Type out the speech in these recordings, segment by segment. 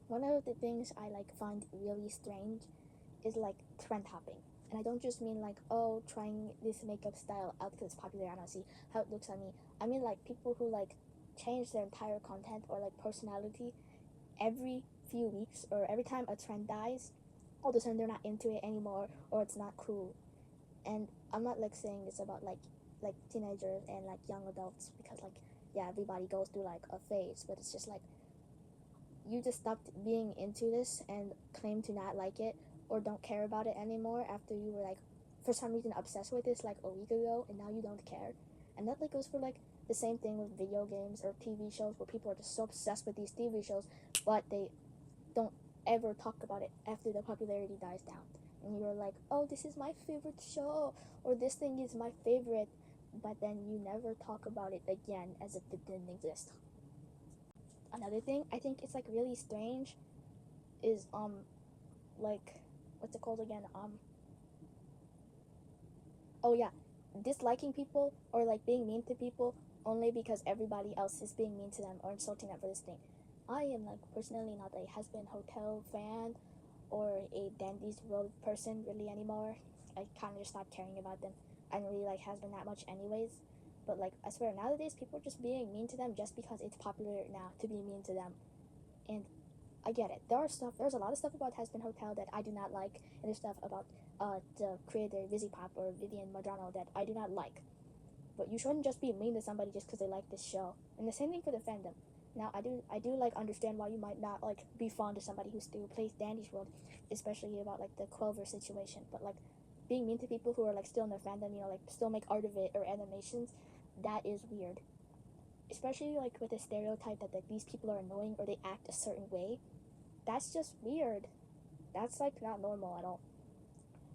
One of the things I like find really strange is like trend hopping. And I don't just mean like, oh, trying this makeup style out because it's popular and I see how it looks on me. I mean like people who like change their entire content or like personality every few weeks or every time a trend dies, all of a sudden they're not into it anymore or it's not cool. And I'm not like saying this about like teenagers and like young adults because like yeah, everybody goes through like a phase, but it's just like you just stopped being into this and claim to not like it or don't care about it anymore after you were like for some reason obsessed with this like a week ago and now you don't care. And that like goes for like the same thing with video games or TV shows where people are just so obsessed with these TV shows but they don't ever talk about it after the popularity dies down. And you're like, oh, this is my favorite show or this thing is my favorite, but then you never talk about it again as if it didn't exist. Another thing I think it's like really strange is like what's it called again? Oh yeah, disliking people or like being mean to people only because everybody else is being mean to them or insulting them for this thing. I am like personally not a Husband Hotel fan or a Dandy's World person really anymore. I kind of just stopped caring about them. I don't really like Husband that much anyways. But like I swear nowadays people are just being mean to them just because it's popular now to be mean to them. And I get it. There's a lot of stuff about Husband Hotel that I do not like, and there's stuff about the creator Vizzy Pop or Vivian Madrano that I do not like. But you shouldn't just be mean to somebody just because they like this show. And the same thing for the fandom. Now I do like understand why you might not like be fond of somebody who still plays Dandy's World, especially about like the Clover situation. But like being mean to people who are like still in their fandom, like still make art of it or animations, that is weird. Especially like with the stereotype that like these people are annoying or they act a certain way. That's just weird. That's like not normal at all.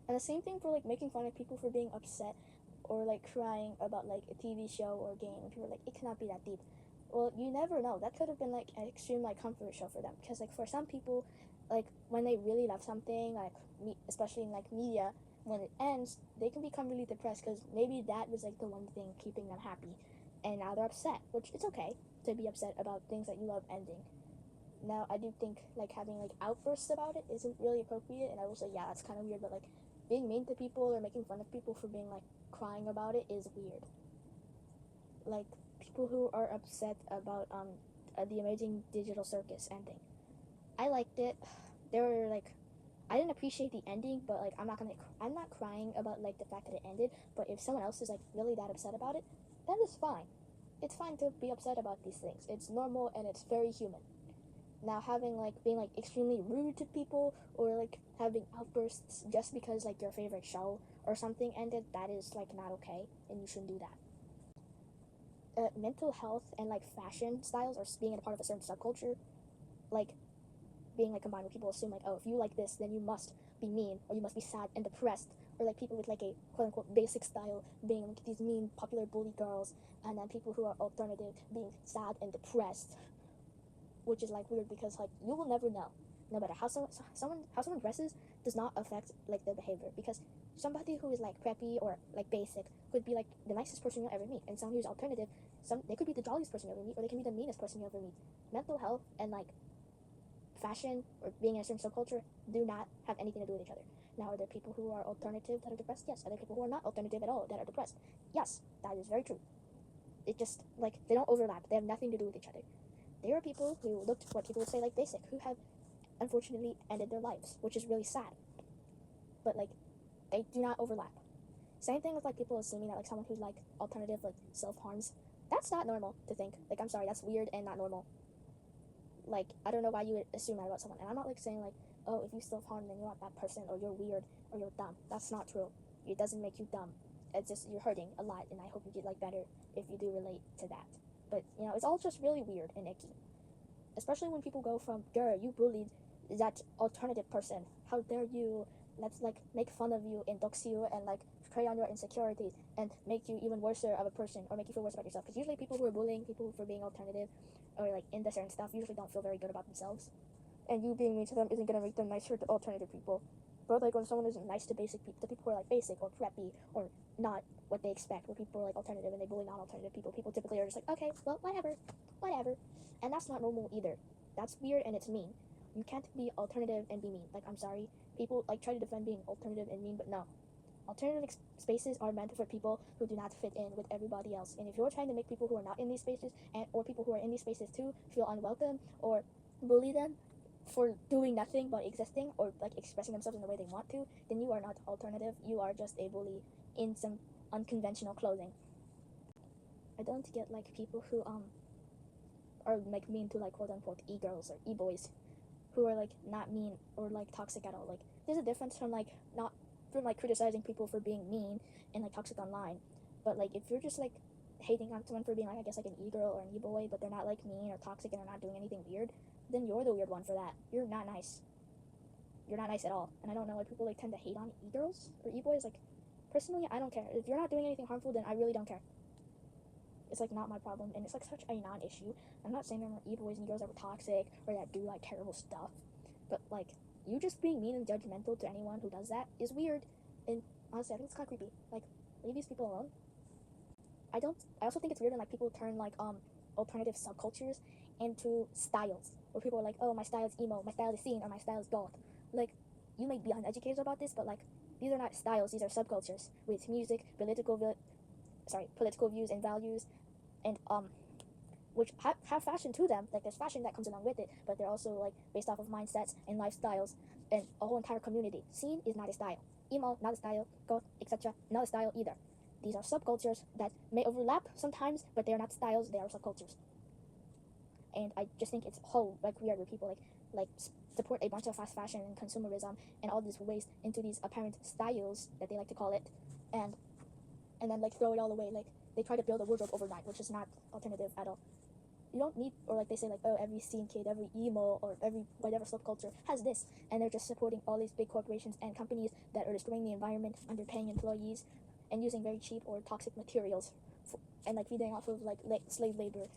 And the same thing for like making fun of people for being upset or like crying about like a TV show or a game. And people are like, it cannot be that deep. Well, you never know. That could have been like an extreme like comfort show for them because like for some people, like when they really love something, like especially in like media, when it ends, they can become really depressed because maybe that was like the one thing keeping them happy, and now they're upset. Which it's okay to be upset about things that you love ending. Now I do think like having like outbursts about it isn't really appropriate, and I will say yeah, that's kind of weird. But like being mean to people or making fun of people for being like crying about it is weird. Like people who are upset about the Amazing Digital Circus ending. I liked it. There were like I didn't appreciate the ending, but like I'm not crying about like the fact that it ended. But if someone else is like really that upset about it, that is fine. It's fine to be upset about these things. It's normal and it's very human. Now having like being like extremely rude to people or like having outbursts just because like your favorite show or something ended, that is like not okay and you shouldn't do that. Mental health and like fashion styles or being a part of a certain subculture, like being like combined where people assume like, oh, if you like this then you must be mean or you must be sad and depressed, or like people with like a quote unquote basic style being like these mean popular bully girls, and then people who are alternative being sad and depressed, which is like weird because like you will never know. No matter how someone dresses does not affect like their behavior, because somebody who is like preppy or like basic could be like the nicest person you'll ever meet, and someone who's alternative, they could be the jolliest person you'll ever meet, or they can be the meanest person you'll ever meet. Mental health and like fashion or being in a certain subculture do not have anything to do with each other. Now, are there people who are alternative that are depressed? Yes. Are there people who are not alternative at all that are depressed? Yes, that is very true. It just like they don't overlap. They have nothing to do with each other. There are people who looked what people would say like basic who have unfortunately ended their lives, which is really sad. But like they do not overlap. Same thing with like people assuming that like someone who's like alternative like self harms. That's not normal to think. Like I'm sorry, that's weird and not normal. Like I don't know why you would assume that about someone. And I'm not like saying like, oh, if you self harm then you're not that person or you're weird or you're dumb. That's not true. It doesn't make you dumb. It's just you're hurting a lot, and I hope you get like better if you do relate to that. But it's all just really weird and icky. Especially when people go from, girl, you bullied that alternative person, how dare you, let's like make fun of you and dox you and like prey on your insecurities and make you even worse of a person or make you feel worse about yourself, because usually people who are bullying people for being alternative or like into certain stuff usually don't feel very good about themselves, and you being mean to them isn't going to make them nicer to alternative people. But like when someone isn't nice to basic people, to people who are like basic or preppy or not what they expect, where people are like alternative and they bully non-alternative people typically are just like, okay, well, whatever, and that's not normal either. That's weird and it's mean. You can't be alternative and be mean. Like, I'm sorry, people like try to defend being alternative and mean, but no. Alternative spaces are meant for people who do not fit in with everybody else. And if you're trying to make people who are not in these spaces and or people who are in these spaces too feel unwelcome or bully them for doing nothing but existing or like expressing themselves in the way they want to, then you are not alternative. You are just a bully in some unconventional clothing. I don't get like people who are like mean to like quote unquote e-girls or e-boys who are like not mean or like toxic at all. Like there's a difference from like not from like criticizing people for being mean and like toxic online. But like if you're just like hating on someone for being like I guess like an e-girl or an e-boy, but they're not like mean or toxic and they're not doing anything weird, then you're the weird one for that. You're not nice. You're not nice at all. And I don't know why people like tend to hate on e-girls or e-boys. Like personally, I don't care. If you're not doing anything harmful, then I really don't care. It's like not my problem, and it's like such a non-issue. I'm not saying there are e-boys and e-girls that were toxic or that do like terrible stuff, but like you just being mean and judgmental to anyone who does that is weird, and honestly, I think it's kind of creepy. Like, leave these people alone. I also think it's weird when like people turn like alternative subcultures into styles, where people are like, oh, my style is emo, my style is scene, or my style is goth. Like, you may be uneducated about this, but like these are not styles; these are subcultures with music, political views and values, and which have fashion to them. Like there's fashion that comes along with it, but they're also like based off of mindsets and lifestyles and a whole entire community. Scene is not a style. Emo, not a style. Goth, etc., not a style either. These are subcultures that may overlap sometimes, but they're not styles. They are subcultures. And I just think it's whole like weird where people like support a bunch of fast fashion and consumerism and all this waste into these apparent styles that they like to call it, and then like throw it all away. Like they try to build a wardrobe overnight, which is not alternative at all. You don't need, or like they say like, oh, every scene kid, every emo, or every whatever subculture has this, and they're just supporting all these big corporations and companies that are destroying the environment, underpaying employees, and using very cheap or toxic materials, and like feeding off of like slave labor.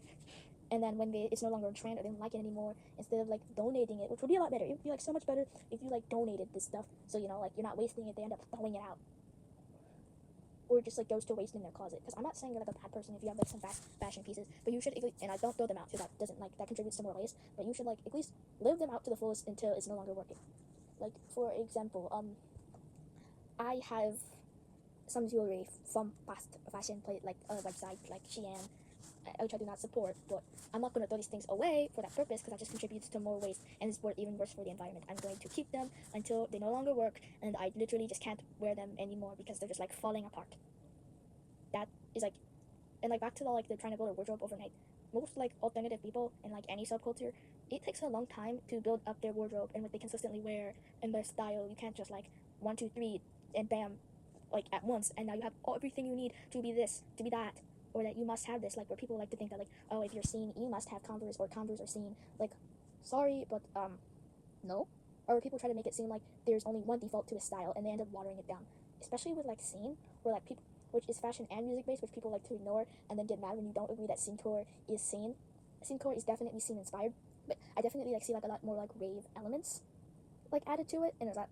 And then when it's no longer a trend or they don't like it anymore, instead of like donating it, which would be a lot better, it would be like so much better if you like donated this stuff, so you know like you're not wasting it, they end up throwing it out or just like goes to waste in their closet. Because I'm not saying you're like a bad person if you have like some fashion pieces, but you should, and I don't throw them out because that doesn't like that contributes to more waste. But you should like at least live them out to the fullest until it's no longer working. Like for example, I have some jewelry from fast fashion plate like website like Shein, which I do not support, but I'm not going to throw these things away for that purpose because that just contributes to more waste and it's even worse for the environment. I'm going to keep them until they no longer work and I literally just can't wear them anymore because they're just like falling apart. That is like, and like back to the like they're trying to build a wardrobe overnight. Most like alternative people in like any subculture, it takes a long time to build up their wardrobe and what they consistently wear and their style. You can't just like 1, 2, 3 and bam, like at once, and now you have everything you need to be this, to be that, or that you must have this. Like where people like to think that like, oh, if you're seen, you must have Converse, or Converse are seen. Like, sorry, but no. Or people try to make it seem like there's only one default to a style, and they end up watering it down. Especially with like scene, where like people, which is fashion and music based, which people like to ignore and then get mad when you don't agree that scenecore is scene. Scenecore is definitely scene inspired, but I definitely like see like a lot more like rave elements like added to it, and there's like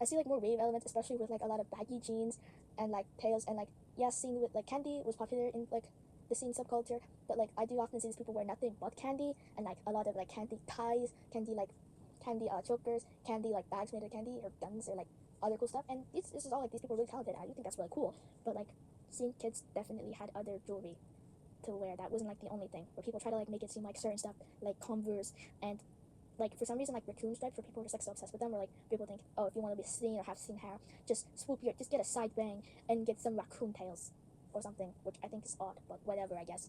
I see like more rave elements, especially with like a lot of baggy jeans and like tails and like scene with like candy was popular in like the scene subculture, but like I do often see these people wear nothing but candy and like a lot of like candy ties, candy chokers, candy like bags made of candy or guns or like other cool stuff, and this is all like these people are really talented. I do think that's really cool, but like scene kids definitely had other jewelry to wear that wasn't like the only thing. Where people try to like make it seem like certain stuff like Converse and like for some reason like raccoon stripes for people who are just like so obsessed with them, where like people think, oh, if you want to be seen or have seen hair, just just get a side bang and get some raccoon tails or something, which I think is odd, but whatever, I guess.